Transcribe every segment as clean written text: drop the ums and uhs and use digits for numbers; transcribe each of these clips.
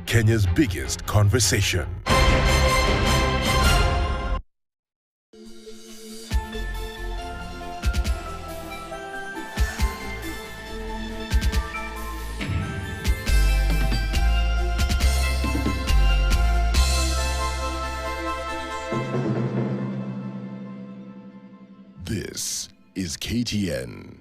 Kenya's biggest conversation. This is KTN.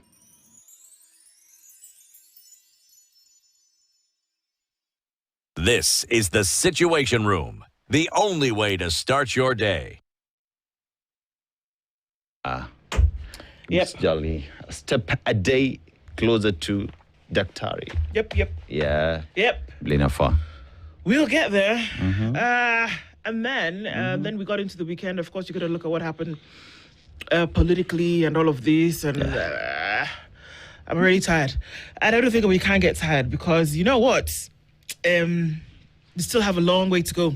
This is the Situation Room, the only way to start your day. Yep. Jolly. A step a day closer to Daktari. Yep. Yeah. Yep. Blinafa. We'll get there. And then we got into the weekend. Of course, you got to look at what happened politically and all of this. And I'm really tired. And I don't think we can get tired because you know what? We still have a long way to go.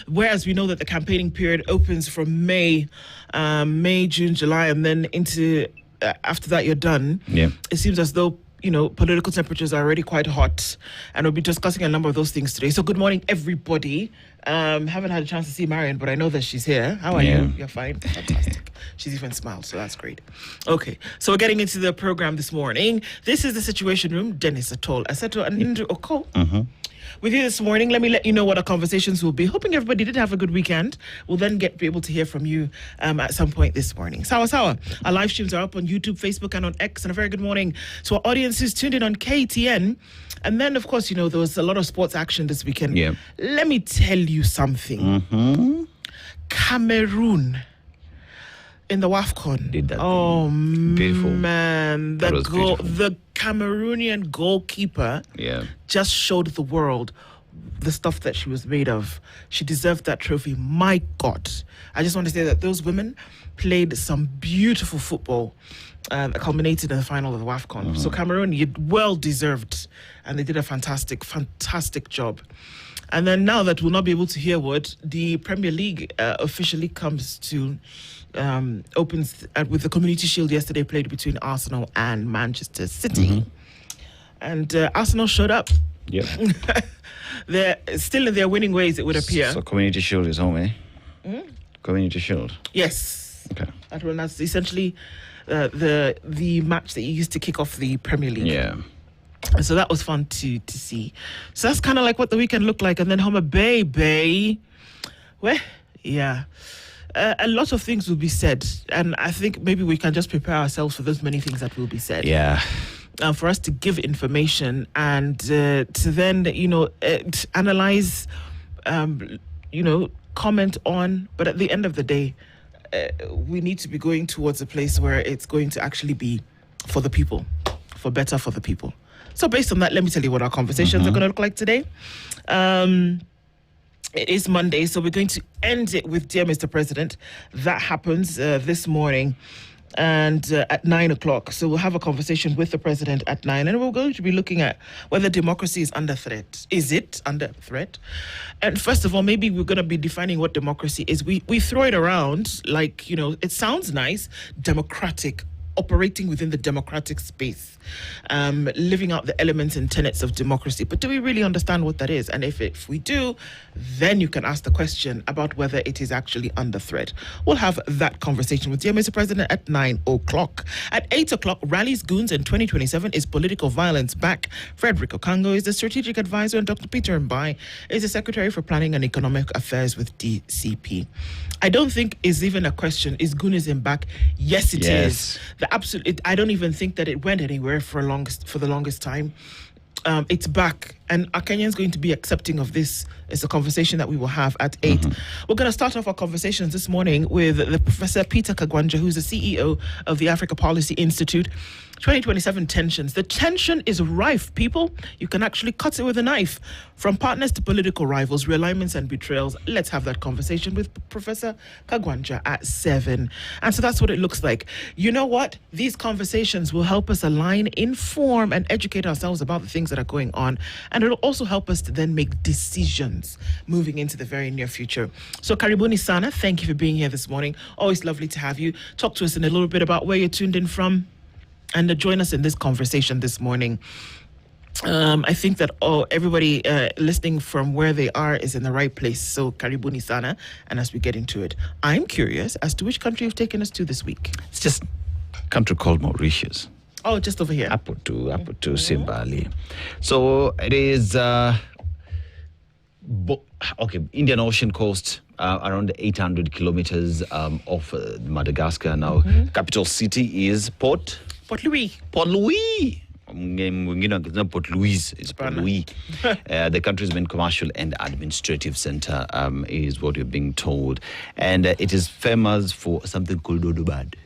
Whereas we know that the campaigning period opens from May, June, July, and then into after that you're done. Yeah. It seems as though political temperatures are already quite hot, and we'll be discussing a number of those things today. So good morning, everybody. Haven't had a chance to see Marion, but I know that she's here. How are you? You're fine. Fantastic. She's even smiled, so that's great. Okay, so we're getting into the program this morning. This is the Situation Room. Dennis Atol, Aseto, and Nindu Oko. With you this morning, let me let you know what our conversations will be. Hoping everybody did have a good weekend. We'll then be able to hear from you at some point this morning. Sawa. Our live streams are up on YouTube, Facebook, and on X. And a very good morning to our audience who's tuned in on KTN. And then, of course, there was a lot of sports action this weekend. Yeah. Let me tell you something. Cameroon in the WAFCON. Did that beautiful. Man. Beautiful. The Cameroonian goalkeeper just showed the world the stuff that she was made of. She deserved that trophy. My God. I just want to say that those women played some beautiful football that culminated in the final of the WAFCON. So Cameroon, you well deserved. And they did a fantastic job. And then now that we'll not be able to hear what the Premier League officially comes to opens with the Community Shield yesterday played between Arsenal and Manchester City. And Arsenal showed up. Yep. They're still in their winning ways, it would appear. So Community Shield is home, eh? Community Shield. Yes. Okay. That's essentially the match that you used to kick off the Premier League. Yeah. So that was fun to see. So that's kind of like what the weekend looked like. And then Homa Bay. Well, yeah. A lot of things will be said. And I think maybe we can just prepare ourselves for those many things that will be said. Yeah. For us to give information and to then, analyze, comment on. But at the end of the day, we need to be going towards a place where it's going to actually be for the people, for better for the people. So based on that, let me tell you what our conversations are going to look like today. It is Monday, so we're going to end it with Dear Mr. President. That happens this morning and at 9 o'clock. So we'll have a conversation with the president at 9, and we're going to be looking at whether democracy is under threat. Is it under threat? And first of all, maybe we're going to be defining what democracy is. We throw it around like, it sounds nice, democratic, operating within the democratic space, living out the elements and tenets of democracy. But do we really understand what that is? And if we do, then you can ask the question about whether it is actually under threat. We'll have that conversation with Mr. President at 9 o'clock. At 8 o'clock, Rallies, Goons in 2027 is political violence back. Frederick Okango is the strategic advisor, and Dr. Peter Mbai is the Secretary for Planning and Economic Affairs with DCP. I don't think it's even a question. Is Goonism back? Yes, it is. I don't even think that it went anywhere for the longest time. It's back, and are Kenyans going to be accepting of this? It's a conversation that we will have at 8. We're going to start off our conversations this morning with the Professor Peter Kagwanja, who's the CEO of the Africa Policy Institute. 2027 tensions. The tension is rife, people. You can actually cut it with a knife. From partners to political rivals, realignments and betrayals. Let's have that conversation with Professor Kagwanja at 7. And so that's what it looks like. You know what? These conversations will help us align, inform, and educate ourselves about the things that are going on. And it'll also help us to then make decisions moving into the very near future. So Karibuni Sana, thank you for being here this morning. Always lovely to have you. Talk to us in a little bit about where you're tuned in from, and join us in this conversation this morning. I think that everybody listening from where they are is in the right place. So karibuni sana. And as we get into it, I'm curious as to which country you've taken us to this week. It's just a country called Mauritius. Oh, just over here. Aputu, Simbali. So it is, Indian Ocean coast, around 800 kilometers off Madagascar. Now, capital city is Port Louis. Port Louis. Not Port Louis, it's Port Louis. The country's main commercial and administrative center is what you're being told. And it is famous for something called dodo bird.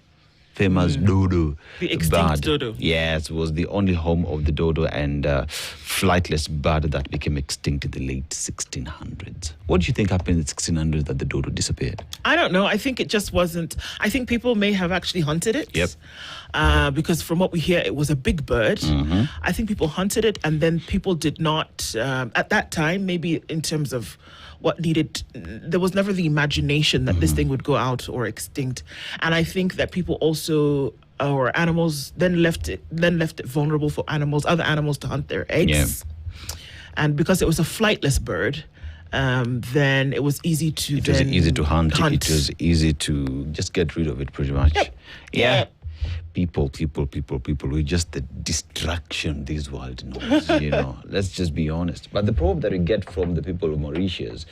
Famous dodo. The extinct bird. dodo. Yes, it was the only home of the dodo and flightless bird that became extinct in the late 1600s. What do you think happened in the 1600s that the dodo disappeared? I don't know. I think it just wasn't. I think people may have actually hunted it. Yep. Because from what we hear, it was a big bird. I think people hunted it, and then people did not, at that time, maybe in terms of what needed, there was never the imagination that this thing would go out or extinct. And I think that people also, or animals, then left it vulnerable for other animals to hunt their eggs. Yeah. And because it was a flightless bird, then it was easy to It was easy to hunt. It was easy to just get rid of it pretty much. Yep. Yeah. People, we're just the distraction this world knows, Let's just be honest. But the problem that we get from the people of Mauritius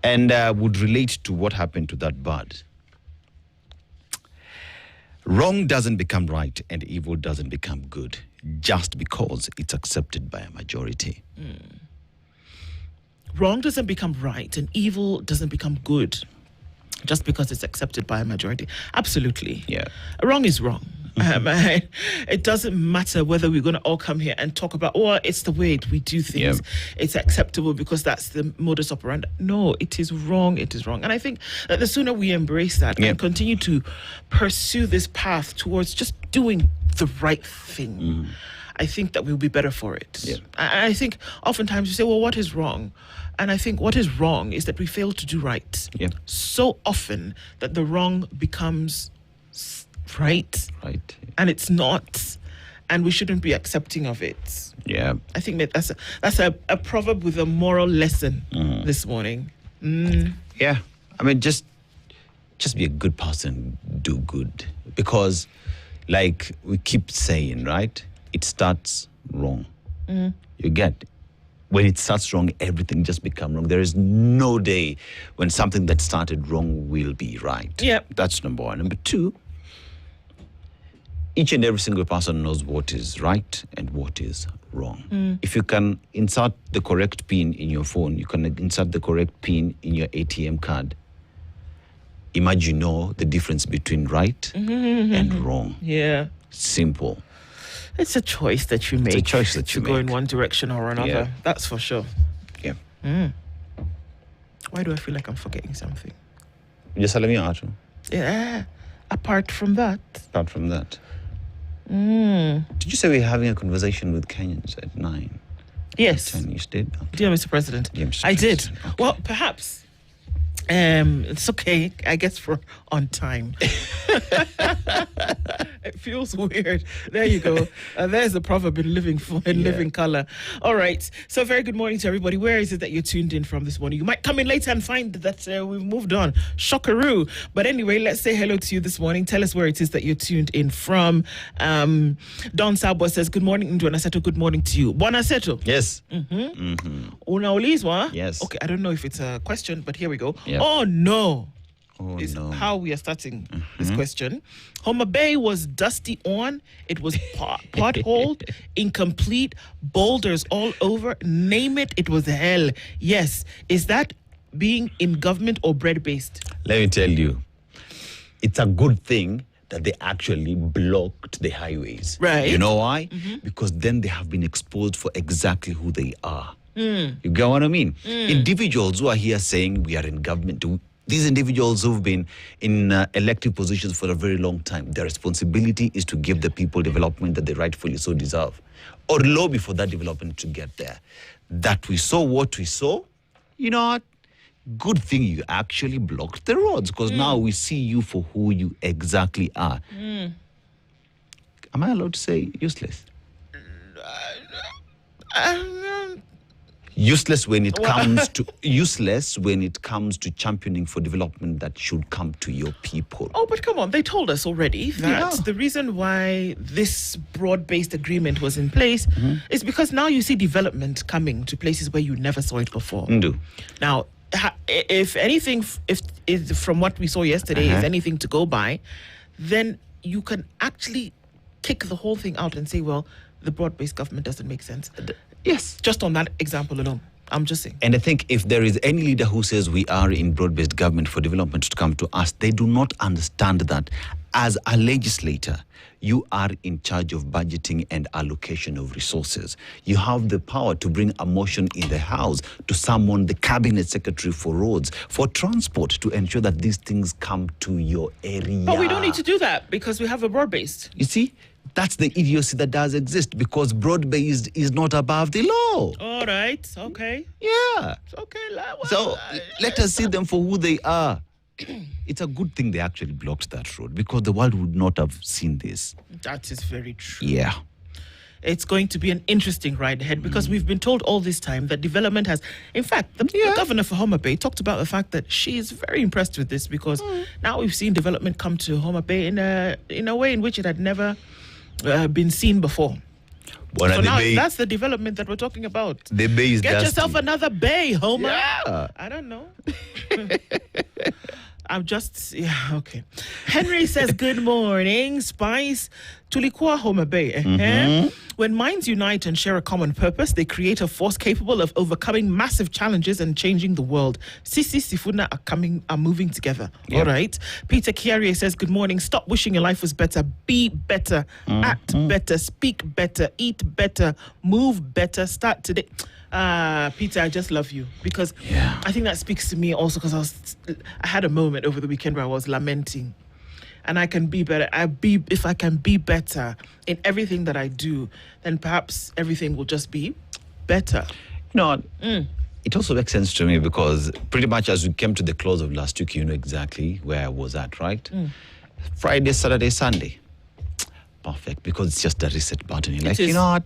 and would relate to what happened to that bird. Wrong doesn't become right and evil doesn't become good just because it's accepted by a majority. Wrong doesn't become right and evil doesn't become good just because it's accepted by a majority. Absolutely. Yeah. Wrong is wrong. It doesn't matter whether we're going to all come here and talk about, it's the way we do things. Yep. It's acceptable because that's the modus operandi. No, it is wrong. It is wrong. And I think that the sooner we embrace that and continue to pursue this path towards just doing the right thing, I think that we'll be better for it. Yeah. I think oftentimes you say, what is wrong? And I think what is wrong is that we fail to do right. Yeah. So often that the wrong becomes right. Right. And it's not. And we shouldn't be accepting of it. Yeah. I think that that's a proverb with a moral lesson this morning. Yeah. I mean, just be a good person, do good. Because, like we keep saying, right? It starts wrong. You get when it starts wrong, everything just becomes wrong. There is no day when something that started wrong will be right. Yeah. That's number one. Number two, each and every single person knows what is right and what is wrong. If you can insert the correct pin in your phone, you can insert the correct pin in your ATM card. Imagine the difference between right and wrong. Yeah. Simple. It's a choice that you make. It's a choice that you to go make. in one direction or another. Yeah. That's for sure. Yeah. Why do I feel like I'm forgetting something? Just tell me out. Yeah. Apart from that. Apart from that. Did you say we're having a conversation with Kenyans at 9? Yes. 10 you did? Okay. Dear Mr. President. Dear Mr. I did. President, okay. Well, perhaps. It's okay, I guess, we're on time. It feels weird. There you go. There's a proverb in living color. All right. So very good morning to everybody. Where is it that you're tuned in from this morning? You might come in later and find that we've moved on. Shockaroo. But anyway, let's say hello to you this morning. Tell us where it is that you're tuned in from. Don Sabo says, good morning, Ndwanaseto. Good morning to you. Buonaseto. Yes. Unaulizwa? Yes. Okay, I don't know if it's a question, but here we go. Yep. Oh, no. Is no. how we are starting this question. Homa Bay was dusty on. It was potholed, incomplete, boulders all over. Name it, it was hell. Yes. Is that being in government or bread-based? Let me tell you, it's a good thing that they actually blocked the highways. Right. You know why? Because then they have been exposed for exactly who they are. You get what I mean? Individuals who are here saying we are in government, these individuals who've been in elective positions for a very long time, their responsibility is to give the people development that they rightfully so deserve, or lobby for that development to get there. That we saw what we saw, you know what? Good thing you actually blocked the roads, because now we see you for who you exactly are. Am I allowed to say useless? Useless when it comes to championing for development that should come to your people. Oh, but come on, they told us already that the reason why this broad-based agreement was in place is because now you see development coming to places where you never saw it before. Now, if anything, if from what we saw yesterday is anything to go by, then you can actually kick the whole thing out and say, well, the broad-based government doesn't make sense. Yes. Just on that example alone. I'm just saying. And I think if there is any leader who says we are in broad-based government for development to come to us, they do not understand that as a legislator, you are in charge of budgeting and allocation of resources. You have the power to bring a motion in the House to summon the cabinet secretary for roads, for transport, to ensure that these things come to your area. But we don't need to do that because we have a broad-based. You see? That's the idiocy that does exist because broad-based is not above the law. All right. Okay. Yeah. Okay. So let us see them for who they are. It's a good thing they actually blocked that road because the world would not have seen this. That is very true. Yeah. It's going to be an interesting ride ahead because we've been told all this time that development has... In fact, the governor for Homa Bay talked about the fact that she is very impressed with this because now we've seen development come to Homa Bay in a way in which it had never been seen before. So now that's the development that we're talking about. The bay is Get dusty. yourself another bay, Homa. Yeah. I don't know. I'm just, okay. Henry says, good morning, Spice. Tulikuwa Homa Bay. When minds unite and share a common purpose, they create a force capable of overcoming massive challenges and changing the world. Sisi Sifuna are moving together. All right. Peter Kiarie says, good morning. Stop wishing your life was better. Be better. Act better. Speak better. Eat better. Move better. Start today. Peter, I just love you because I think that speaks to me also because I had a moment over the weekend where I was lamenting, and I can be better. If I can be better in everything that I do, then perhaps everything will just be better. It also makes sense to me because pretty much as we came to the close of last week, you know exactly where I was at, right? Friday, Saturday, Sunday. Perfect, because it's just a reset button. You're like, you know what?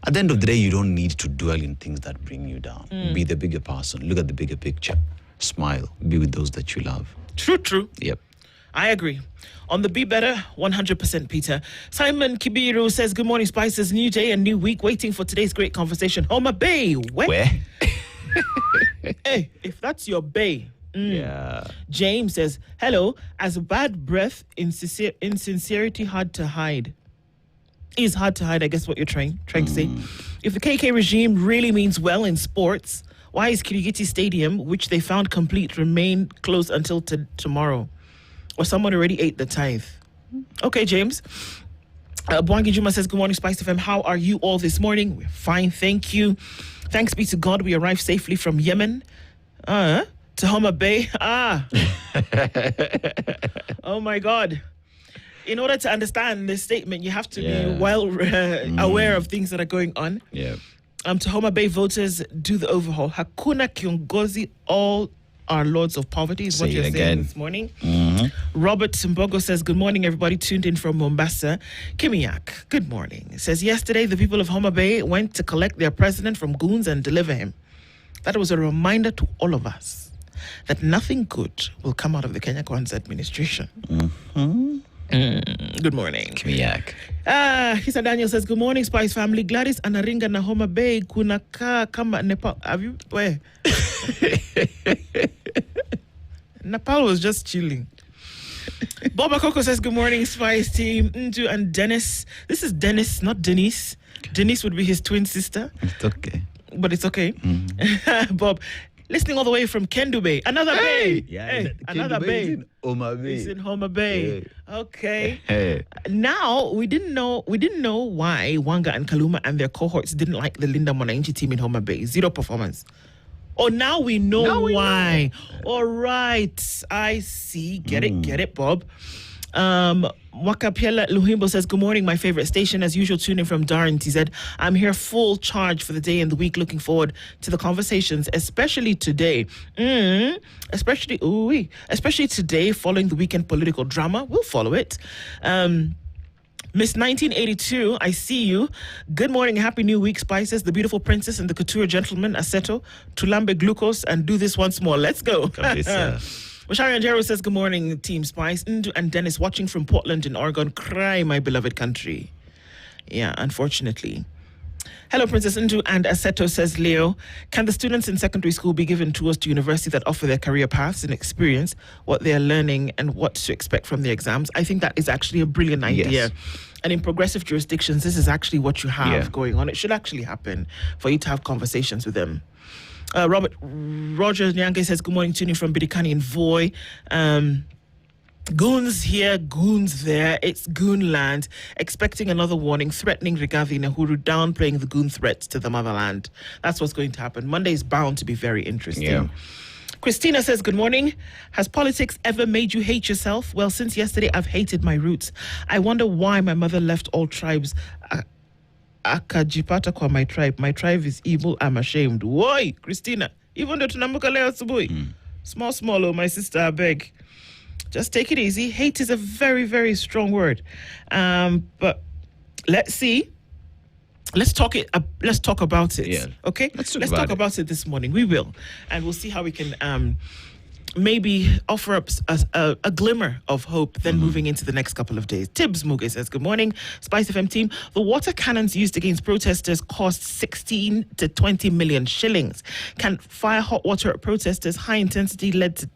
At the end of the day, you don't need to dwell in things that bring you down. Be the bigger person. Look at the bigger picture. Smile. Be with those that you love. True. Yep. I agree. On the Be Better, 100%, Peter. Simon Kibiru says, good morning, Spices. New day and new week. Waiting for today's great conversation. Homa Bay. Where? Hey, if that's your bay. Yeah. James says, hello. As bad breath, insincerity hard to hide. Is hard to hide, I guess what you're trying to say. If the KK regime really means well in sports, why is Kirigiti Stadium, which they found complete, remain closed until tomorrow? Or someone already ate the tithe? Okay, James. Bwangi Juma says, good morning, Spice FM. How are you all this morning? We're fine, thank you. Thanks be to God, we arrived safely from Yemen to Homa Bay. Oh my God. In order to understand this statement, you have to be well aware of things that are going on. Yeah. To Homa Bay voters, do the overhaul. Hakuna kiongozi, all are lords of poverty is what you're saying this morning. Robert Simbogo says, good morning, everybody tuned in from Mombasa. Kimiak, good morning. Says, yesterday, the people of Homa Bay went to collect their president from goons and deliver him. That was a reminder to all of us that nothing good will come out of the Kenya Kwanza administration. Good morning. Kimiak. Hisa Daniel says, good morning, Spice family. Gladys Anaringa na Homa Bay kuna kaa kama Nepal. Have you? Where? Nepal was just chilling. Boba Coco says, good morning, Spice team. Ndu and Dennis. This is Dennis, not Denise. Denise would be his twin sister. It's okay. But it's okay. Bob, listening all the way from Kendu Bay. Another bay. Yeah, hey, another bay. Is in Homa Bay. It's in Homa Bay. Yeah. Okay. Hey. Now we didn't know why Wanga and Kaluma and their cohorts didn't like the Linda Mwananchi team in Homa Bay. Zero performance. Oh, now we know why. All right. I see. Get it, Bob. Wakapiela Luhimbo says, good morning, my favorite station. As usual, tuning from Darren. He said, I'm here full charge for the day and the week. Looking forward to the conversations, especially today. Especially today, following the weekend political drama. We'll follow it. Miss 1982, I see you. Good morning, happy new week, Spices, the beautiful princess and the couture gentleman, Aseto, Tulambe Glucose, and do this once more. Let's go. Washari Anjero says, good morning, Team Spice. Ndu and Dennis watching from Portland in Oregon. Cry, my beloved country. Yeah, unfortunately. Hello, Princess Ndu and Aseto, says Leo. Can the students in secondary school be given tours to university that offer their career paths and experience what they are learning and what to expect from the exams? I think that is actually a brilliant idea. Yes. And in progressive jurisdictions, this is actually what you have going on. It should actually happen for you to have conversations with them. Roger Nyange says, good morning to you from Bidikani in Voi. Goons here, goons there. It's goon land. Expecting another warning, threatening Rigathi Nahuru, downplaying the goon threats to the motherland. That's what's going to happen. Monday is bound to be very interesting. Yeah. Christina says, good morning. Has politics ever made you hate yourself? Well, since yesterday, I've hated my roots. I wonder why my mother left all tribes. Akajipata kwa my tribe. My tribe is evil. I'm ashamed. Why, Christina? Even though tunambuka leo asubuhi. Small, oh, my sister, I beg. Just take it easy. Hate is a very, very strong word. But let's see. Let's talk about it. Yeah. Okay? Let's talk about it this morning. We will. And we'll see how we can maybe offer up a glimmer of hope, then moving into the next couple of days. Tibbs Muge says, good morning, Spice FM team. The water cannons used against protesters cost 16 to 20 million shillings. Can fire hot water at protesters? High intensity led to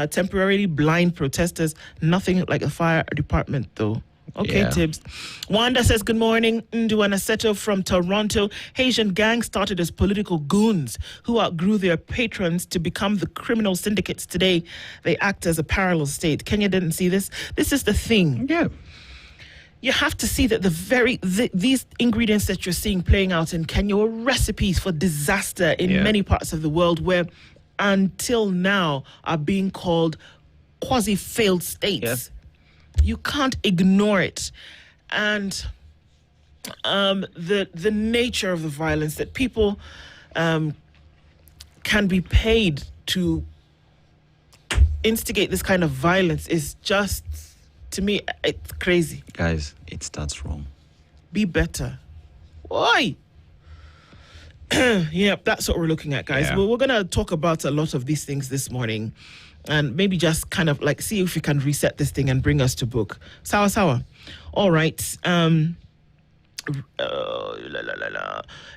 temporarily blind protesters. Nothing like a fire department, though. Okay, Yeah. Tibbs. Wanda says, good morning. Ndu Anaseto from Toronto. Haitian gang started as political goons who outgrew their patrons to become the criminal syndicates. Today, they act as a parallel state. Kenya didn't see this. This is the thing. Yeah. You have to see that these ingredients that you're seeing playing out in Kenya were recipes for disaster in many parts of the world where until now are being called quasi-failed states. Yes. You can't ignore it. And the nature of the violence that people can be paid to instigate this kind of violence is just, to me, it's crazy. Guys, it starts wrong. Be better. Why? Yep, that's what we're looking at, guys. Yeah. Well, we're going to talk about a lot of these things this morning. And maybe just kind of like see if we can reset this thing and bring us to book. Sawa. All right.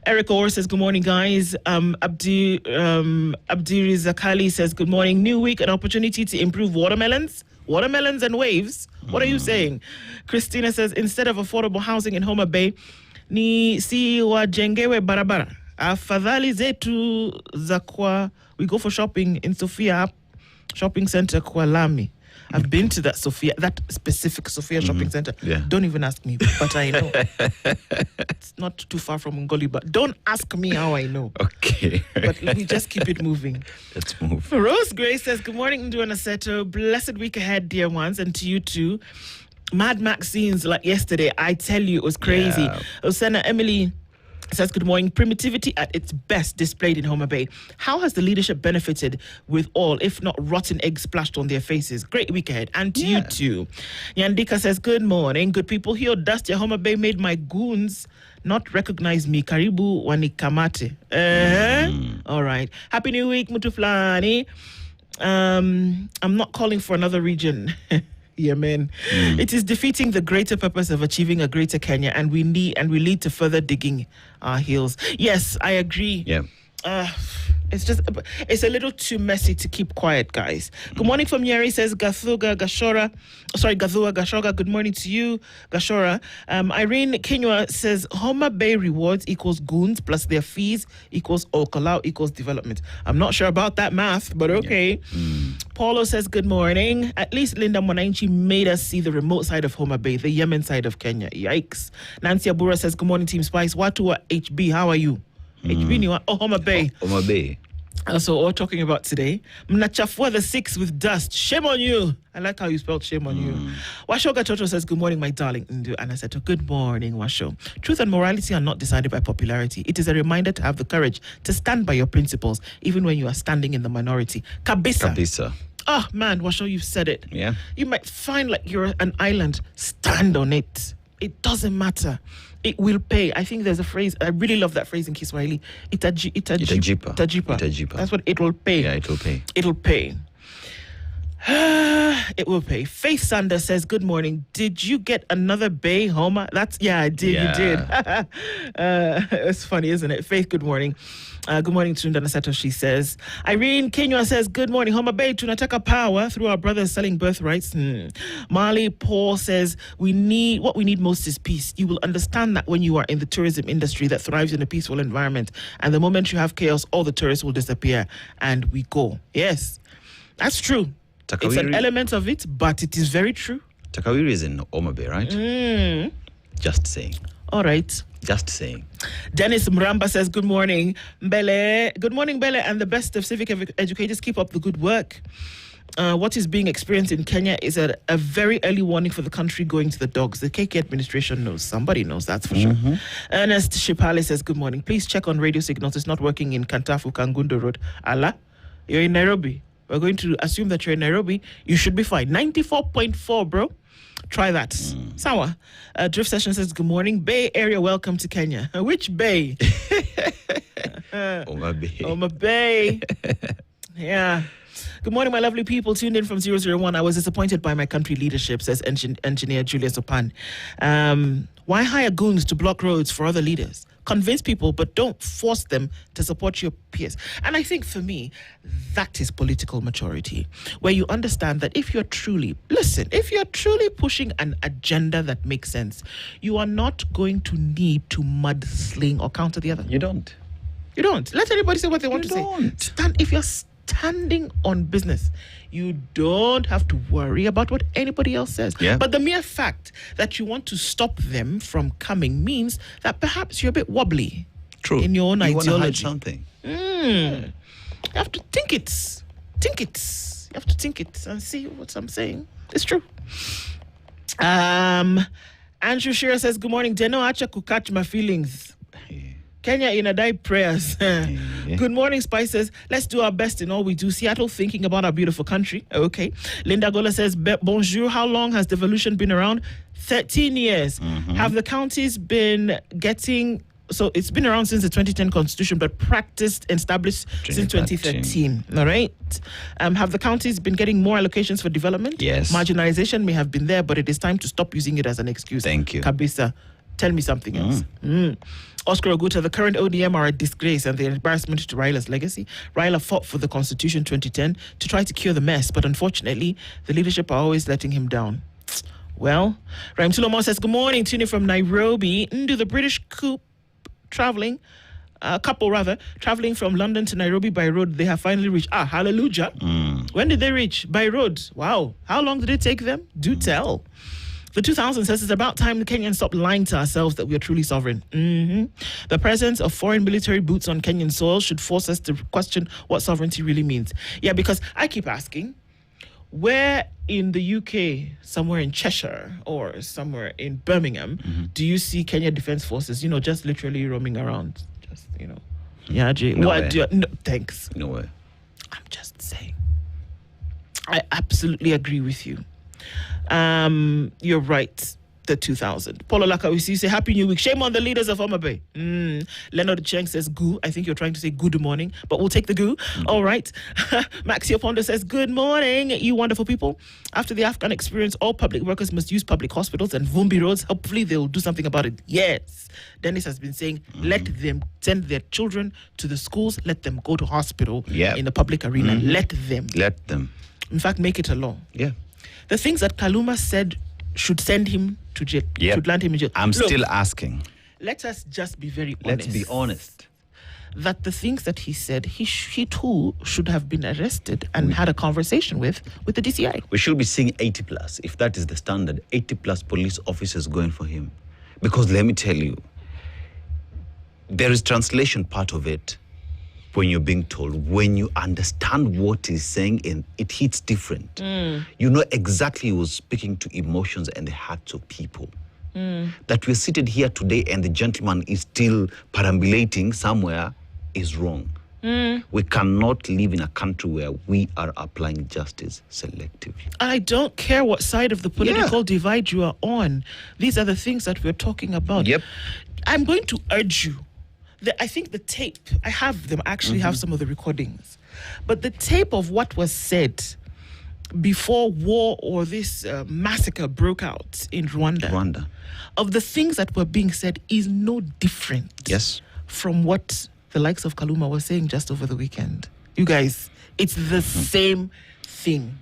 Eric Orr says, good morning, guys. Abdi Zakali says, good morning. New week, an opportunity to improve watermelons and waves. What are you saying? Christina says, instead of affordable housing in Homa Bay, ni si wajengewe barabara. Afadhali zetu za kwa, we go for shopping in Sofia Shopping Center Kualami. I've been to that specific Sophia shopping center. Yeah. Don't even ask me, but I know. It's not too far from Ngoli, but don't ask me how I know. Okay. But we just keep it moving. Let's move. Rose Grace says, good morning, Ndu Anaseto. Blessed week ahead, dear ones, and to you too. Mad Max scenes like yesterday, I tell you, it was crazy. Yeah. Osana Emily says, good morning. Primitivity at its best displayed in Homa Bay. How has the leadership benefited with all, if not rotten eggs splashed on their faces? Great week ahead. And to you too. Yandika says, good morning. Good people here. Dusty Homa Bay made my goons not recognize me. Karibu wanikamate. All right. Happy New Week, Mutuflani. I'm not calling for another region. Yeah, man. It is defeating the greater purpose of achieving a greater Kenya, and we lead to further digging our heels. Yes, I agree. Yeah. It's a little too messy to keep quiet, guys. Good morning from Yeri, says Gathua Gashoga. Good morning to you, Gashora. Irene Kenywa says Homa Bay rewards equals goons plus their fees equals Okalau equals development. I'm not sure about that math, but okay. Paulo says good morning. At least Linda Mwananchi made us see the remote side of Homa Bay, the Yemen side of Kenya. Yikes. Nancy Abura says good morning, Team Spice. Watu HB, how are you? HB ni wa Homa Bay. Homa Bay. So what we're talking about today, Mnachafua the 6 with dust. Shame on you. I like how you spelled shame on you. Washoga Toto says, good morning, my darling Ndu. And I said, good morning, Washo. Truth and morality are not decided by popularity. It is a reminder to have the courage to stand by your principles, even when you are standing in the minority. Kabisa. Oh, man, Washo, you've said it. Yeah. You might find like you're an island. Stand on it. It doesn't matter. It will pay. I think there's a phrase. I really love that phrase in Kiswahili. Itajipa. That's what it will pay. Yeah, it will pay. It'll pay. It will pay. Faith Sander says, good morning. Did you get another Bay, Homa? I did. Yeah. You did. It's funny, isn't it? Faith, good morning. Good morning, Tunda Nasato, she says. Irene Kenya says, good morning, Homa Bay. Tunataka power through our brothers selling birthrights. Marley Paul says, what we need most is peace. You will understand that when you are in the tourism industry that thrives in a peaceful environment. And the moment you have chaos, all the tourists will disappear and we go. Yes, that's true. Takawiri. It's an element of it, but it is very true. Takawiri is in Homa Bay, right? Just saying. All right. Just saying. Dennis Mramba says, good morning, Bele. Good morning, Bele, and the best of civic educators. Keep up the good work. What is being experienced in Kenya is a very early warning for the country going to the dogs. The KK administration knows. Somebody knows, that's for sure. Ernest Shipale says, good morning. Please check on radio signals. It's not working in Kantafu, Kangundo Road. Allah, you're in Nairobi. We're going to assume that you're in Nairobi. You should be fine. 94.4, bro. Try that. Sawa. Drift Session says, good morning. Bay Area, welcome to Kenya. Which Bay? Homa Bay. Homa Bay. Yeah. Good morning, my lovely people. Tuned in from 001. I was disappointed by my country leadership, says Engineer Julius Opan. Why hire goons to block roads for other leaders? Convince people, but don't force them to support your peers. And I think for me, that is political maturity, where you understand that if you're truly pushing an agenda that makes sense, you are not going to need to mudsling or counter the other. You don't. Let everybody say what they want to say. If you're standing on business, you don't have to worry about what anybody else says. Yeah. But the mere fact that you want to stop them from coming means that perhaps you're a bit wobbly. True. In your own ideology. Want to hide something. You have to think it. You have to think it and see what I'm saying. It's true. Andrew Shearer says, good morning. Deno acha kukatch my feelings. Kenya in a day prayers. Good morning, Spices. Let's do our best in all we do. Seattle thinking about our beautiful country. Okay. Linda Gola says, bonjour. How long has devolution been around? 13 years. Have the counties been getting... So it's been around since the 2010 Constitution, but practiced and established since 2013. All right. Have the counties been getting more allocations for development? Yes. Marginalization may have been there, but it is time to stop using it as an excuse. Thank you. Kabisa, tell me something else. Oscar Oguta, the current ODM are a disgrace and the embarrassment to Raila's legacy. Raila fought for the Constitution 2010 to try to cure the mess, but unfortunately, the leadership are always letting him down. Well, Raim Tulomon says, good morning, tuning from Nairobi. Into the British couple traveling from London to Nairobi by road. They have finally reached. Hallelujah. When did they reach? By road. Wow. How long did it take them? Do tell. The 2000 says it's about time the Kenyans stop lying to ourselves that we are truly sovereign. The presence of foreign military boots on Kenyan soil should force us to question what sovereignty really means. Yeah, because I keep asking, where in the UK, somewhere in Cheshire or somewhere in Birmingham, do you see Kenya Defence Forces, just literally roaming around? Just, Yeah, Jay. Nowhere. No, thanks. Nowhere. I'm just saying. I absolutely agree with you. You're right. The 2000. Paulo Lakawisi say Happy New Week. Shame on the leaders of Homa Bay. Leonard Cheng says goo. I think you're trying to say good morning, but we'll take the goo. All right. Maxio Pondo says good morning, you wonderful people. After the Afghan experience, all public workers must use public hospitals and Vumbi roads. Hopefully they'll do something about it. Yes. Dennis has been saying let them send their children to the schools. Let them go to hospital in the public arena. Let them. In fact, make it a law. Yeah. The things that Kaluma said should send him to jail, should land him in jail. I'm still asking. Let us just be very honest. Let's be honest. That the things that he said, he too should have been arrested and had a conversation with the DCI. We should be seeing 80 plus, if that is the standard, 80 plus police officers going for him. Because let me tell you, there is translation part of it when you're being told. When you understand what he's saying, and it hits different. You know exactly he was speaking to emotions and the hearts of people. That we're seated here today and the gentleman is still perambulating somewhere is wrong. We cannot live in a country where we are applying justice selectively. I don't care what side of the political divide you are on. These are the things that we're talking about. Yep. I'm going to urge you. I think the tape, I have them, I actually have some of the recordings. But the tape of what was said before war or this massacre broke out in Rwanda, of the things that were being said is no different from what the likes of Kaluma was saying just over the weekend. You guys, it's the same thing.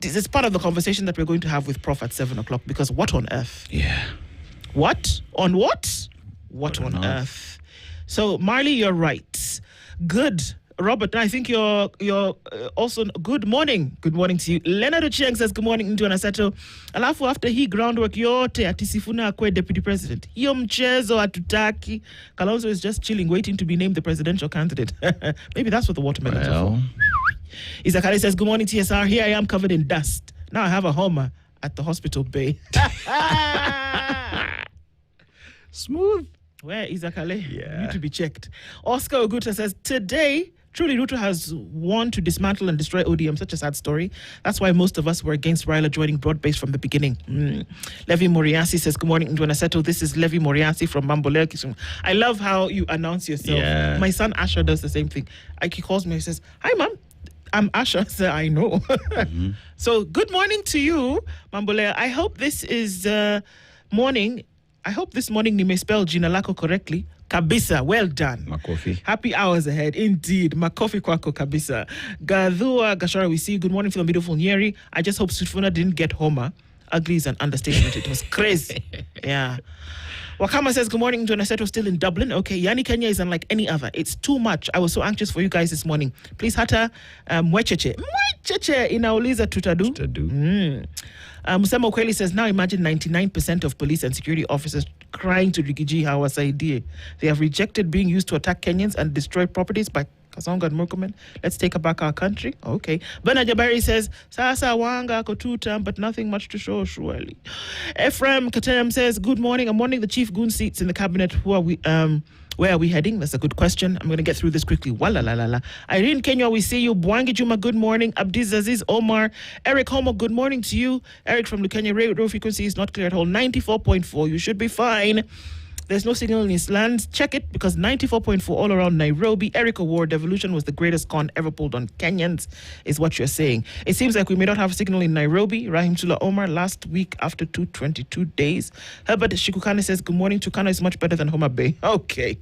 This is part of the conversation that we're going to have with Prof at 7 o'clock, because what on earth? Yeah. What? On what? What on earth? So, Marley, you're right. Good. Robert, I think you're also good morning. Good morning to you. Leonard Ochieng says good morning into Anasato. Alafu after he groundwork yote atisifuna akwe deputy president. Hiyo mchezo hatutaki. Kalonzo is just chilling, waiting to be named the presidential candidate. Maybe that's what the watermelons are for. Isakari says good morning TSR. Here I am covered in dust. Now I have a Homa at the hospital bay. Smooth. Where is Akale? Yeah. Need to be checked. Oscar Oguta says, today, truly Ruto has won to dismantle and destroy ODM. Such a sad story. That's why most of us were against Raila joining Broad-Based from the beginning. Levi Moriasi says, good morning, Ndwana Seto. This is Levi Moriasi from Mamboleo Kisumu. I love how you announce yourself. Yeah. My son Asher does the same thing. He calls me and says, hi, Mom. I'm Asher. So I know. So good morning to you, Mamboleo. I hope this is morning. I hope this morning you may spell Jina Lako correctly. Kabisa, well done. Makofi. Happy hours ahead, indeed. Makofi kwako kabisa. Gadhua Gashara, we see you. Good morning from the beautiful Nyeri. I just hope Sufuna didn't get Homa. Ugly is an understatement. It was crazy. Yeah. Wakama says, good morning, John Aseto, still in Dublin. Okay, Yani Kenya is unlike any other. It's too much. I was so anxious for you guys this morning. Please, hata mwecheche inauliza tutadu. Musema Okweli says, now imagine 99% of police and security officers crying to Rigiji hawasaidie. They have rejected being used to attack Kenyans and destroy properties by Kasonga and Murkomen. Let's take back our country. Okay. Bernard Jabari says, Sasa wanga kotuta, but nothing much to show, surely. Ephraim Katem says, good morning. I'm wondering the chief goon seats in the cabinet. Where are we heading? That's a good question. I'm going to get through this quickly. Wala la la la. Irene Kenya, we see you. Bwangi Juma, good morning. Abdiz Aziz Omar. Eric Homo, good morning to you. Eric from Lukenya, radio frequency is not clear at all. 94.4. You should be fine. There's no signal in his land. Check it, because 94.4 all around Nairobi. Eric Award, Devolution was the greatest con ever pulled on Kenyans, is what you're saying. It seems like we may not have a signal in Nairobi. Rahim Tula Omar, last week after 222 days. Herbert Shikukane says, good morning. Turkana is much better than Homa Bay. Okay.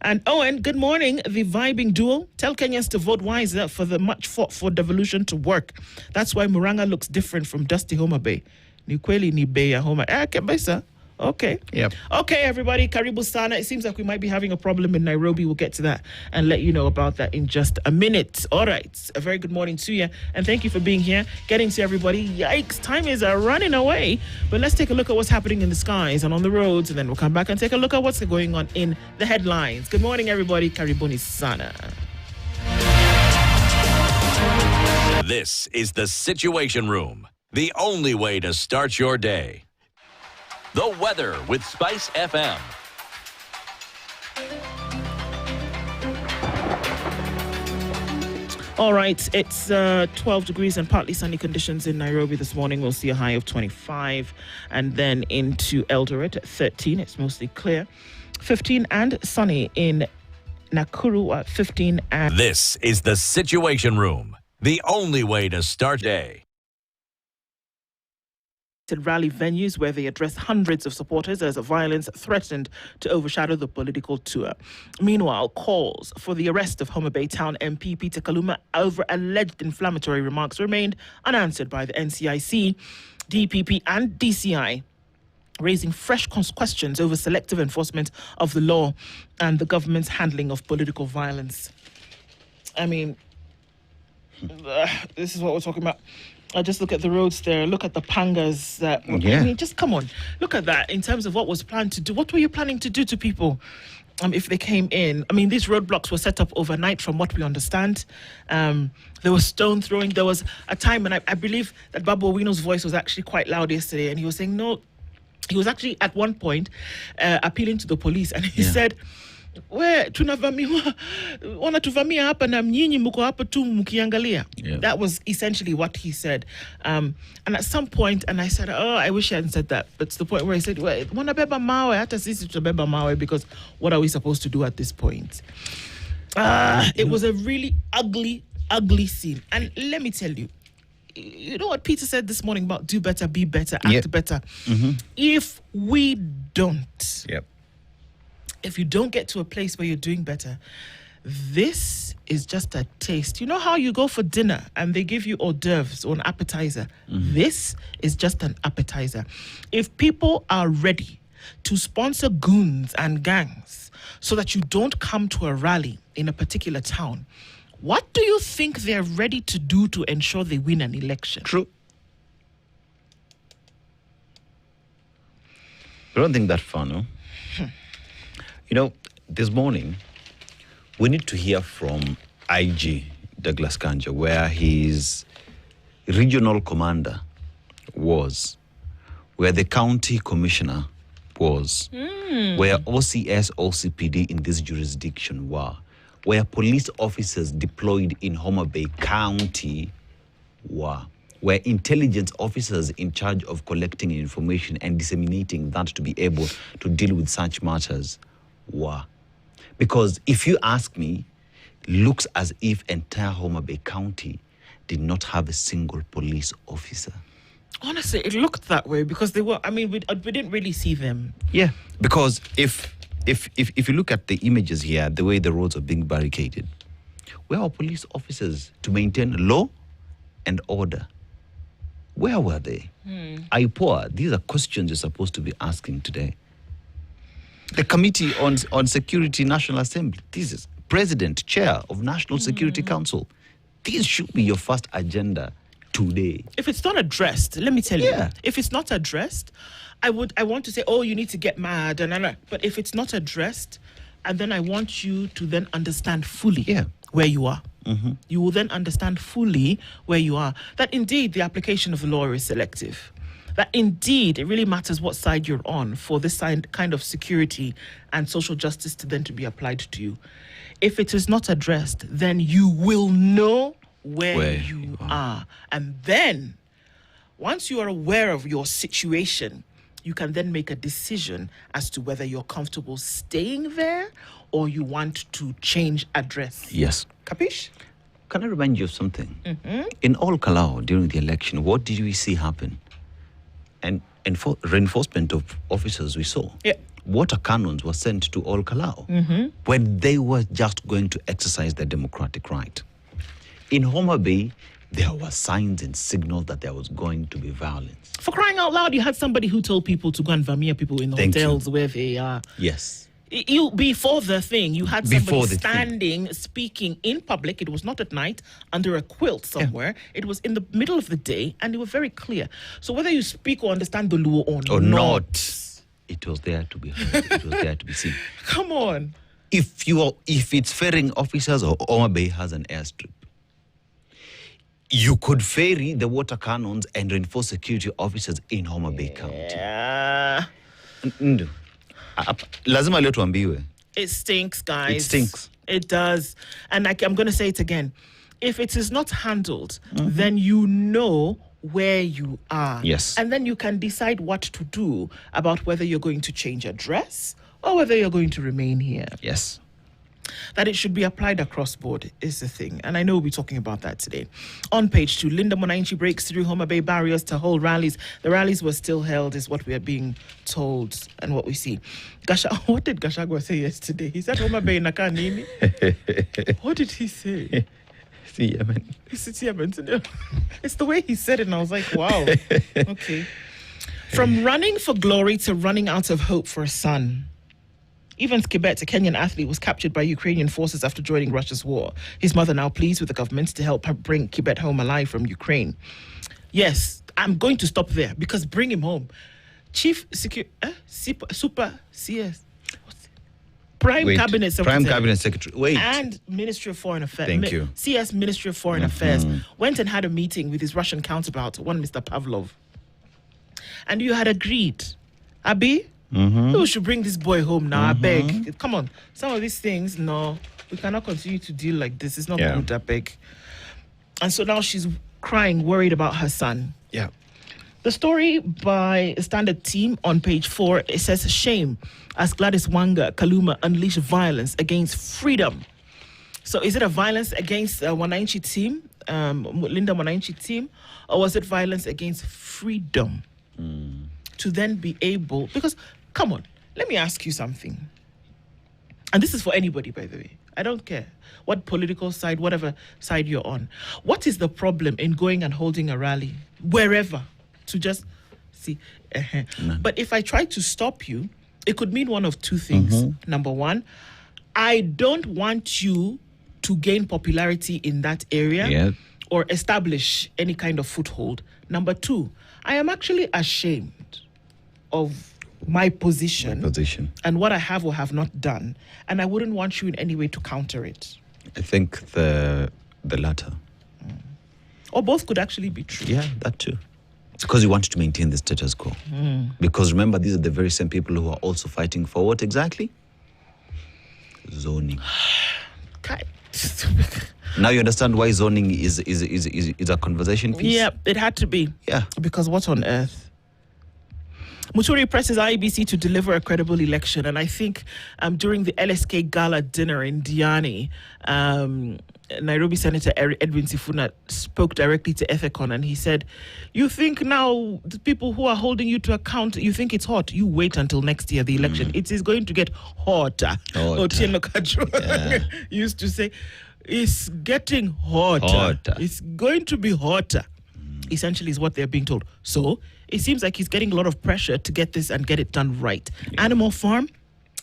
And Owen, good morning. The vibing duo. Tell Kenyans to vote wiser for the much fought for devolution to work. That's why Muranga looks different from dusty Homa Bay. Ni kweli ni Bay ya Homa. Kabisa. Okay. Yep. Okay, everybody. Karibu sana. It seems like we might be having a problem in Nairobi. We'll get to that and let you know about that in just a minute. All right. A very good morning to you. And thank you for being here. Getting to everybody. Yikes. Time is running away. But let's take a look at what's happening in the skies and on the roads. And then we'll come back and take a look at what's going on in the headlines. Good morning, everybody. Karibuni sana. This is the Situation Room, the only way to start your day. The weather with Spice FM. All right, it's 12 degrees and partly sunny conditions in Nairobi this morning. We'll see a high of 25, and then into Eldoret at 13. It's mostly clear. 15 and sunny in Nakuru at 15 and... This is the Situation Room, the only way to start day. Rally venues where they addressed hundreds of supporters as violence threatened to overshadow the political tour. Meanwhile, calls for the arrest of Homa Bay Town MP Peter Kaluma over alleged inflammatory remarks remained unanswered by the NCIC, DPP and DCI, raising fresh questions over selective enforcement of the law and the government's handling of political violence. I mean, this is what we're talking about. I just look at the roads there, look at the pangas that... I mean, just come on. Look at that in terms of what was planned to do. What were you planning to do to people if they came in? I mean, these roadblocks were set up overnight from what we understand. There was stone throwing. There was a time, and I believe that Babu Owino's voice was actually quite loud yesterday, and he was saying, no... He was actually at one point appealing to the police, and he said... where tunavamiwa wanatuvamia hapa na mnyinyi mko hapa tu mkiangalia. That was essentially what he said. And at some point, and I said, oh, I wish I hadn't said that, but it's the point where he said, well, wanabeba mawe hata sisi tutabeba mawe, because what are we supposed to do at this point? It was a really ugly scene. And let me tell you, you know what Peter said this morning about do better, be better, act better. If we don't, if you don't get to a place where you're doing better, this is just a taste. You know how you go for dinner and they give you hors d'oeuvres or an appetizer? This is just an appetizer. If people are ready to sponsor goons and gangs so that you don't come to a rally in a particular town, what do you think they're ready to do to ensure they win an election? True. I don't think that far, no? You know, this morning, we need to hear from IG Douglas Kanja, where his regional commander was, where the county commissioner was, where OCS, OCPD in this jurisdiction were, where police officers deployed in Homa Bay County were, where intelligence officers in charge of collecting information and disseminating that to be able to deal with such matters were. Because if you ask me, looks as if entire Homa Bay County did not have a single police officer. Honestly, it looked that way because they were, I mean, we didn't really see them. Yeah, because if you look at the images here, the way the roads are being barricaded, where are police officers to maintain law and order? Where were they? IPOA, these are questions you're supposed to be asking today. The Committee on Security National Assembly, this is President, Chair of National Security Council. These should be your first agenda today. If it's not addressed, let me tell you, if it's not addressed, I want to say, oh, you need to get mad, but if it's not addressed, and then I want you to then understand fully where you are. You will then understand fully where you are. That indeed the application of the law is selective. That indeed it really matters what side you're on for this kind of security and social justice to then to be applied to you. If it is not addressed, then you will know where you are. And then, once you are aware of your situation, you can then make a decision as to whether you're comfortable staying there or you want to change address. Yes. Capish? Can I remind you of something? In All Kalau, during the election, what did we see happen? And for reinforcement of officers we saw. Water cannons were sent to All Kalau when they were just going to exercise their democratic right. In Homa Bay, there were signs and signals that there was going to be violence. For crying out loud, you had somebody who told people to go and vamia people in the hotels where they are. Yes. Before the thing, you had somebody standing, speaking in public. It was not at night, under a quilt somewhere. It was in the middle of the day, and they were very clear. So whether you speak or understand the Luo or not, it was there to be heard. It was there to be seen. Come on. If it's ferrying officers or Homa Bay has an airstrip, you could ferry the water cannons and reinforce security officers in Homa Bay County. Lazima leo tuambiwe. It stinks, guys. It stinks. It does. And I'm going to say it again. If it is not handled, then you know where you are. Yes. And then you can decide what to do about whether you're going to change address or whether you're going to remain here. Yes. That it should be applied across board is the thing. And I know we'll be talking about that today. On page 2, Linda Mwananchi breaks through Homa Bay barriers to hold rallies. The rallies were still held is what we are being told and what we see. What did Gachagua say yesterday? He said Homa Bay naka nini? What did he say? It's the way he said it and I was like, wow. Okay. From running for glory to running out of hope for a son. Evans Kibet, a Kenyan athlete, was captured by Ukrainian forces after joining Russia's war. His mother now pleads with the government to help her bring Kibet home alive from Ukraine. Yes, I'm going to stop there because bring him home. Chief Security, Super CS, Prime Cabinet Secretary. And Ministry of Foreign Affairs. Thank you. CS Ministry of Foreign Affairs went and had a meeting with his Russian counterpart, one Mr. Pavlov. And you had agreed, Abi, We should bring this boy home now. I beg. Come on. Some of these things, no, we cannot continue to deal like this. It's not good, I beg. And so now she's crying, worried about her son. Yeah. The story by Standard Team on page 4, it says, shame as Gladys Wanga Kaluma unleashed violence against freedom. So is it a violence against Mwananchi team, Linda Mwananchi team, or was it violence against freedom? To then be able, because, come on, let me ask you something. And this is for anybody, by the way. I don't care what political side, whatever side you're on. What is the problem in going and holding a rally, wherever, to just see? But if I try to stop you, it could mean one of two things. Number one, I don't want you to gain popularity in that area or establish any kind of foothold. Number two, I am actually ashamed of my position and what I have or have not done, and I wouldn't want you in any way to counter it. I think the latter. Or both could actually be true. Yeah, that too. It's because you want to maintain the status quo. Because remember, these are the very same people who are also fighting for what exactly? Zoning. Now you understand why zoning is a conversation piece? Yeah, it had to be. Yeah. Because what on earth? Muturi presses IEBC to deliver a credible election. And I think during the LSK Gala dinner in Diani, Nairobi Senator Edwin Sifuna spoke directly to Ethicon, and he said, you think now the people who are holding you to account, you think it's hot? You wait until next year, the election. It is going to get hotter. Otieno Kajwa used to say, it's getting hotter. It's going to be hotter. Essentially is what they're being told. So it seems like he's getting a lot of pressure to get this and get it done right. Animal Farm.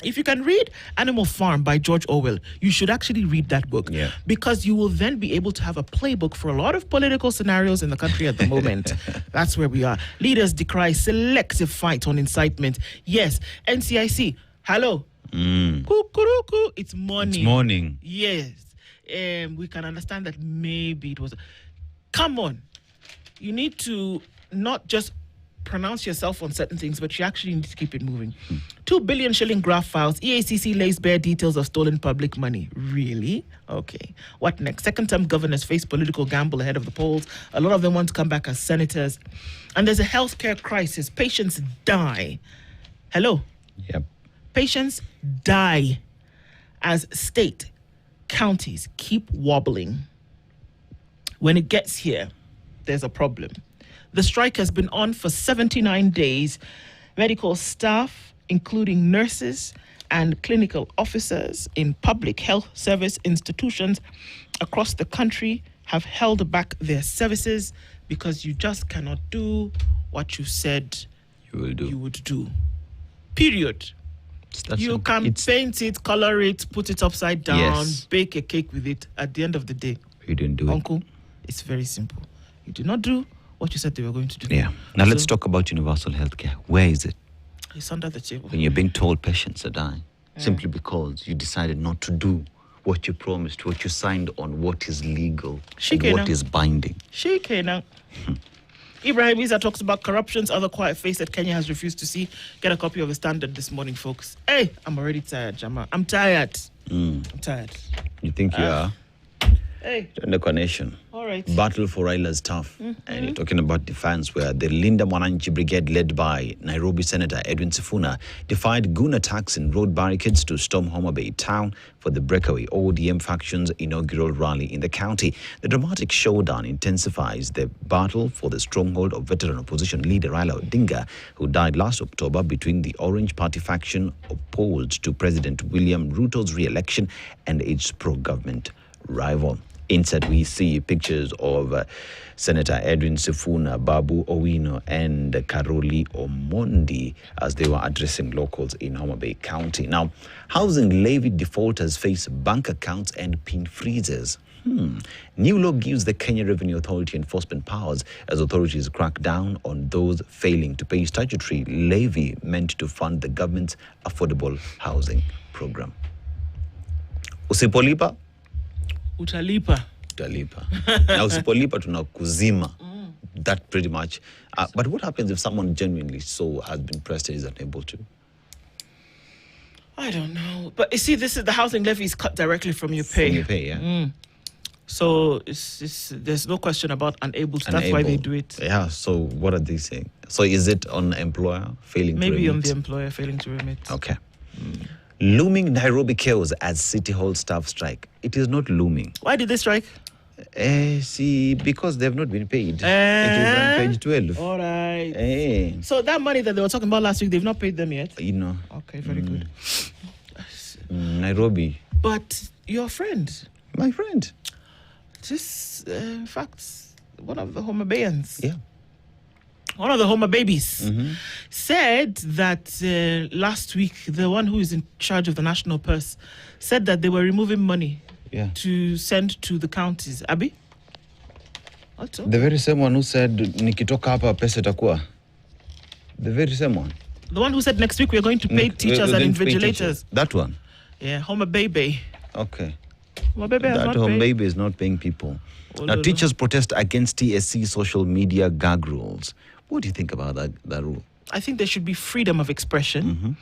If you can read Animal Farm by George Orwell, you should actually read that book, because you will then be able to have a playbook for a lot of political scenarios in the country at the moment. That's where we are. Leaders decry selective fight on incitement. Yes, NCIC. Hello. Kukuruku. It's morning. It's morning. Yes. We can understand that maybe it was. Come on. You need to not just pronounce yourself on certain things, but you actually need to keep it moving. 2 billion shilling graph files. EACC lays bare details of stolen public money. Really? Okay. What next? Second-term governors face political gamble ahead of the polls. A lot of them want to come back as senators. And there's a healthcare crisis. Patients die. Hello? Yep. Patients die as state, counties keep wobbling. When it gets here, there's a problem. The strike has been on for 79 days. Medical staff, including nurses and clinical officers in public health service institutions across the country, have held back their services because you just cannot do what you said you would do. Period. You can paint it, color it, put it upside down, bake a cake with it. At the end of the day, you didn't do Uncle, it's very simple. You did not do what you said they were going to do. Yeah. Now let's talk about universal healthcare. Where is it? It's under the table. When you're being told patients are dying, simply because you decided not to do what you promised, what you signed on, what is legal, and what is binding. Ibrahim Isa talks about corruption's other quiet face that Kenya has refused to see. Get a copy of the Standard this morning, folks. Hey, I'm already tired, Jama. I'm tired. I'm tired. You think you are? Hey. The connection. All right. Battle for Raila's tough. And you're talking about defiance, where the Linda Mwananchi brigade, led by Nairobi Senator Edwin Sifuna, defied goon attacks and road barricades to storm Homa Bay town for the breakaway ODM faction's inaugural rally in the county. The dramatic showdown intensifies the battle for the stronghold of veteran opposition leader Raila Odinga, who died last October, between the Orange Party faction opposed to President William Ruto's re-election and its pro-government rival. Inside, we see pictures of Senator Edwin Sifuna, Babu Owino, and Karoli Omondi as they were addressing locals in Homa Bay County. Now, housing levy defaulters face bank accounts and PIN freezes. New law gives the Kenya Revenue Authority enforcement powers as authorities crack down on those failing to pay statutory levy meant to fund the government's affordable housing program. Usipolipa? Utalipa. Now, usipolipa tunakuzima. That pretty much. But what happens if someone genuinely so has been pressed and is unable to? I don't know. But you see, this is the housing levy is cut directly from your pay. From your pay, yeah. So there's no question about unable. So that's why they do it. Yeah, so what are they saying? So is it on employer failing to remit? Maybe on the employer failing to remit. Okay. Looming Nairobi chaos as City Hall staff strike. It is not looming. Why did they strike? See, because they've not been paid. It is on page 12. All right. So that money that they were talking about last week, they've not paid them yet? You know. Okay, very good. Nairobi. But your friend. My friend. Just, in fact, one of the Homa Bayans. Yeah. One of the Homa babies said that last week, the one who is in charge of the national purse said that they were removing money to send to the counties. Abi? What's up? The very same one who said, nikitoka hapa pesa itakuwa. The very same one. The one who said next week we're going to pay teachers and invigilators. That one? Yeah, Homa Bay. Okay. Homa Bay has not Homa paid. Bay is not paying people. Now, teachers protest against TSC social media gag rules. What do you think about that rule? I think there should be freedom of expression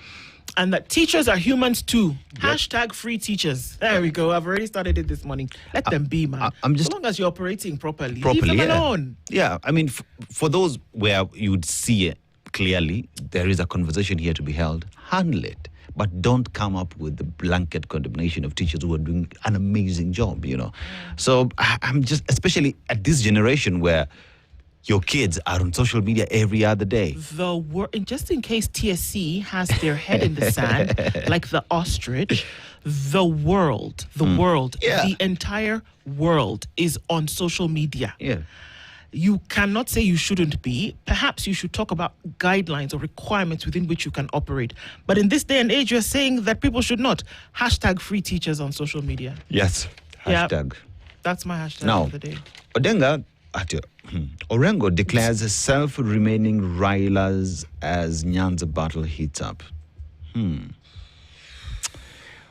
and that teachers are humans too. Hashtag free teachers. There we go. I've already started it this morning. Let them be, man. As long as you're operating properly, leave them alone. Yeah, I mean, for those where you'd see it clearly, there is a conversation here to be held. Handle it. But don't come up with the blanket condemnation of teachers who are doing an amazing job, you know. So I'm just, especially at this generation where your kids are on social media every other day. Just in case TSC has their head in the sand, like the ostrich, the entire world is on social media. Yeah. You cannot say you shouldn't be. Perhaps you should talk about guidelines or requirements within which you can operate. But in this day and age, you're saying that people should not. Hashtag free teachers on social media. Yes. Hashtag. That's my hashtag of the day. Odenga, Orengo declares self-remaining Railas as Nyanza battle heats up.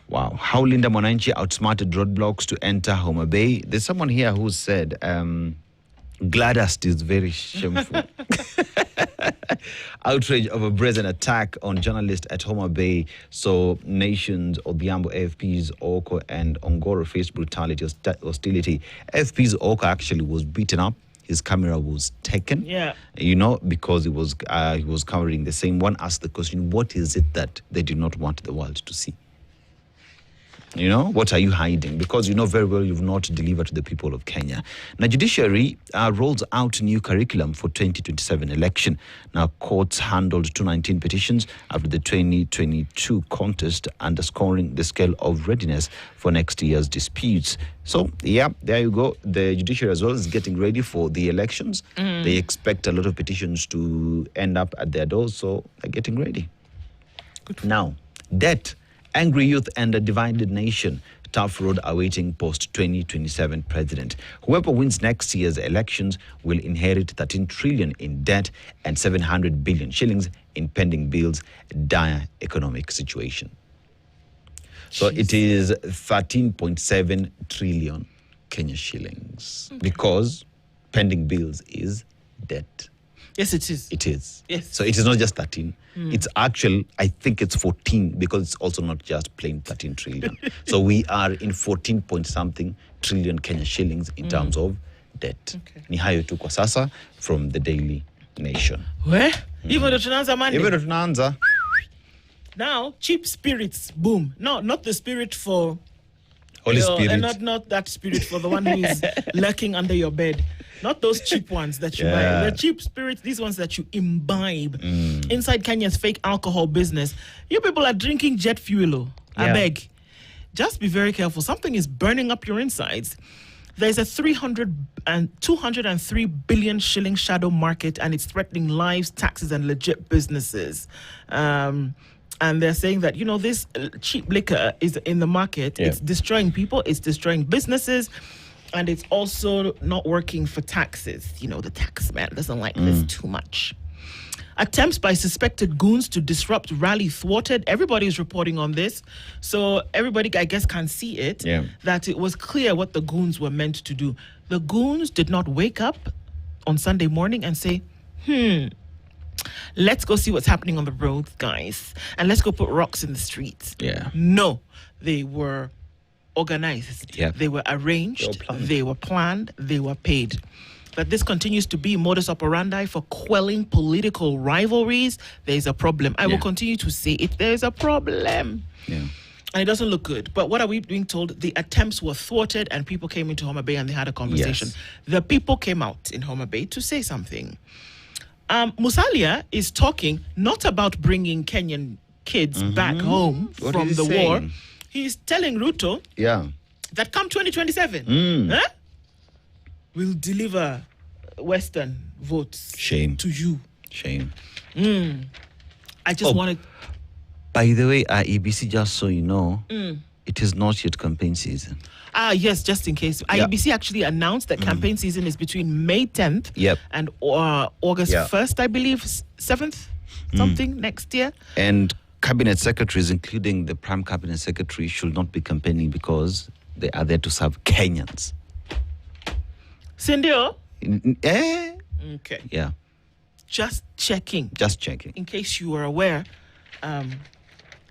Wow. How Linda Mwananchi outsmarted roadblocks to enter Homa Bay. There's someone here who said... Gladust is very shameful. Outrage of a brazen attack on journalists at Homa Bay. So nations Odhiambo, AFP's Oko and Ongoro faced brutality, hostility. AFP's Oko actually was beaten up. His camera was taken. Yeah. You know, because he was covering the same. One asked the question, what is it that they do not want the world to see? You know, what are you hiding? Because you know very well you've not delivered to the people of Kenya. Now, judiciary rolls out new curriculum for 2027 election. Now, courts handled 219 petitions after the 2022 contest, underscoring the scale of readiness for next year's disputes. So, yeah, there you go. The judiciary as well is getting ready for the elections. They expect a lot of petitions to end up at their doors, so they're getting ready. Good. Now, debt. Angry youth and a divided nation. Tough road awaiting post-2027 president. Whoever wins next year's elections will inherit 13 trillion in debt and 700 billion shillings in pending bills. Dire economic situation. So it is 13.7 trillion Kenya shillings because pending bills is debt. Yes, it is. It is. Yes. So it is not just 13. It's actual, I think it's 14 because it's also not just plain 13 trillion. So we are in 14 point something trillion Kenya shillings in terms of debt. Okay. Ni hayo tu kwa sasa from the Daily Nation. Where? Even though tunaanza Monday. Even though tunaanza. Now, cheap spirits, boom. No, not the spirit for... Holy Spirit. And not that spirit for the one who is lurking under your bed. Not those cheap ones that you buy. The cheap spirits, these ones that you imbibe inside Kenya's fake alcohol business. You people are drinking jet fuel. I beg. Just be very careful. Something is burning up your insides. There's a 203 billion shilling shadow market, and it's threatening lives, taxes, and legit businesses. And they're saying that, you know, this cheap liquor is in the market. Yeah. It's destroying people. It's destroying businesses. And it's also not working for taxes. You know, the tax man doesn't like this too much. Attempts by suspected goons to disrupt rally thwarted. Everybody is reporting on this. So everybody, I guess, can see it. Yeah. That it was clear what the goons were meant to do. The goons did not wake up on Sunday morning and say, let's go see what's happening on the roads, guys. And let's go put rocks in the streets. Yeah. No, they were organized. Yep. They were arranged. They were planned. They were paid. That this continues to be modus operandi for quelling political rivalries, there's a problem. I will continue to say it. There's a problem. Yeah. And it doesn't look good. But what are we being told? The attempts were thwarted and people came into Homa Bay and they had a conversation. Yes. The people came out in Homa Bay to say something. Musalia is talking not about bringing Kenyan kids back home What from is the he war. saying? He's telling Ruto that come 2027, we'll deliver Western votes Shame. to you. Shame. I just wanted... By the way, EBC, just so you know, it is not yet campaign season. Yes, just in case. IEBC actually announced that campaign season is between May 10th and August 1st, I believe, 7th, something next year. And cabinet secretaries, including the prime cabinet secretary, should not be campaigning because they are there to serve Kenyans. Cindy? Okay. Yeah. Just checking. Just checking. In case you were aware,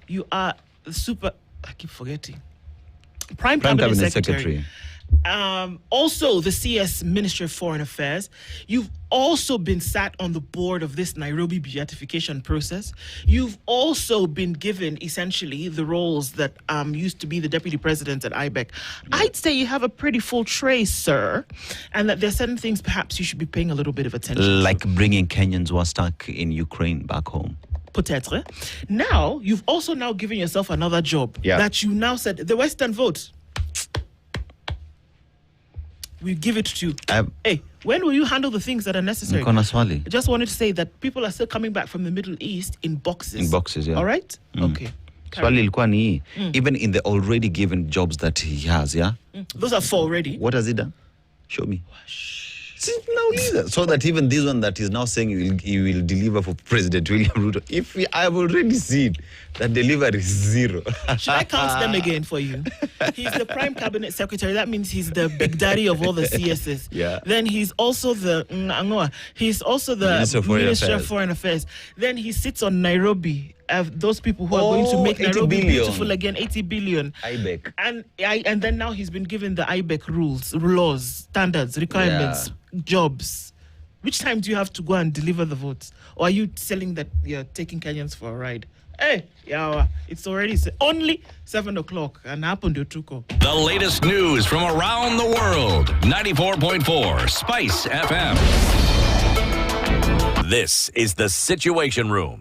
you are the I keep forgetting. Prime Cabinet Secretary. Also the CS Ministry of Foreign Affairs. You've also been sat on the board of this Nairobi beatification process. You've also been given essentially the roles that used to be the deputy president at IBEC. I'd say you have a pretty full tray, sir, and that there's certain things perhaps you should be paying a little bit of attention like to. Bringing Kenyans who are stuck in Ukraine back home. Peut-être. Now, you've also now given yourself another job that you now said, the Western vote. We give it to you. Hey, when will you handle the things that are necessary? I just wanted to say that people are still coming back from the Middle East in boxes. In boxes, yeah. All right? Okay. Swali ilikuwa ni even in the already given jobs that he has, Those are 4 already. What has he done? Show me. So that even this one that is now saying he will deliver for President William Ruto, I've already seen that delivery is 0. Should I count them again for you? He's the Prime Cabinet Secretary. That means he's the big daddy of all the CSs. Yeah. Then he's also the Minister of Foreign Affairs. Then he sits on Nairobi. Those people who are going to make Nairobi beautiful again, 80 billion. IBEC. And then now he's been given the IBEC rules, laws, standards, requirements, jobs. Which time do you have to go and deliver the votes? Or are you selling that you're taking Kenyans for a ride? Hey, it's already only 7 o'clock and happened to Tuko. The latest news from around the world. 94.4 Spice FM. This is the Situation Room